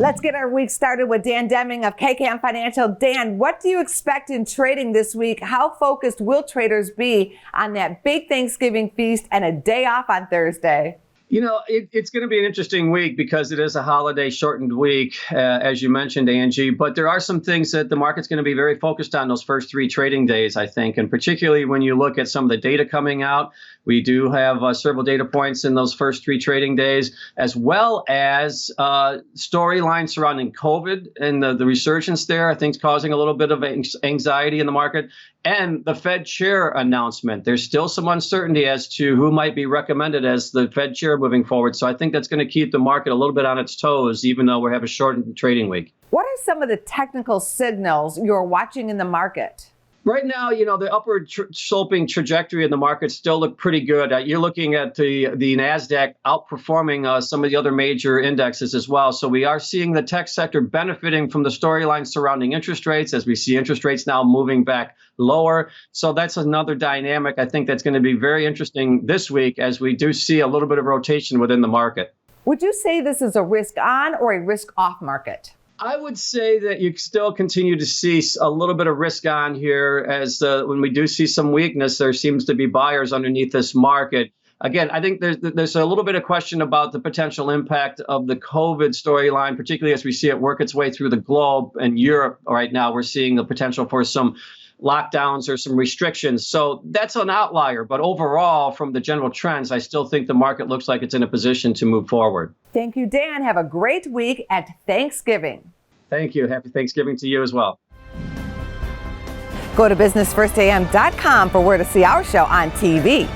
Let's get our week started with Dan Deming of KKM Financial. Dan, what do you expect in trading this week? How focused will traders be on that big Thanksgiving feast and a day off on Thursday? You know, it's going to be an interesting week because it is a holiday shortened week, as you mentioned, Angie. But there are some things that the market's going to be very focused on those first three trading days, I think. And particularly when you look at some of the data coming out, we do have several data points in those first three trading days, as well as storylines surrounding COVID and the resurgence there, I think, is causing a little bit of anxiety in the market. And the Fed chair announcement. There's still some uncertainty as to who might be recommended as the Fed chair moving forward. So I think that's going to keep the market a little bit on its toes, even though we have a shortened trading week. What are some of the technical signals you're watching in the market? Right now, you know, the upward sloping trajectory in the market still look pretty good. You're looking at the NASDAQ outperforming some of the other major indexes as well. So we are seeing the tech sector benefiting from the storyline surrounding interest rates as we see interest rates now moving back lower. So that's another dynamic I think that's going to be very interesting this week as we do see a little bit of rotation within the market. Would you say this is a risk on or a risk off market? I would say that you still continue to see a little bit of risk on here as when we do see some weakness, there seems to be buyers underneath this market. Again, I think there's a little bit of question about the potential impact of the COVID storyline, particularly as we see it work its way through the globe. And Europe right now, we're seeing the potential for some lockdowns or some restrictions. So that's an outlier. But overall, from the general trends, I still think the market looks like it's in a position to move forward. Thank you, Dan. Have a great week at Thanksgiving. Thank you. Happy Thanksgiving to you as well. Go to businessfirstam.com for where to see our show on TV.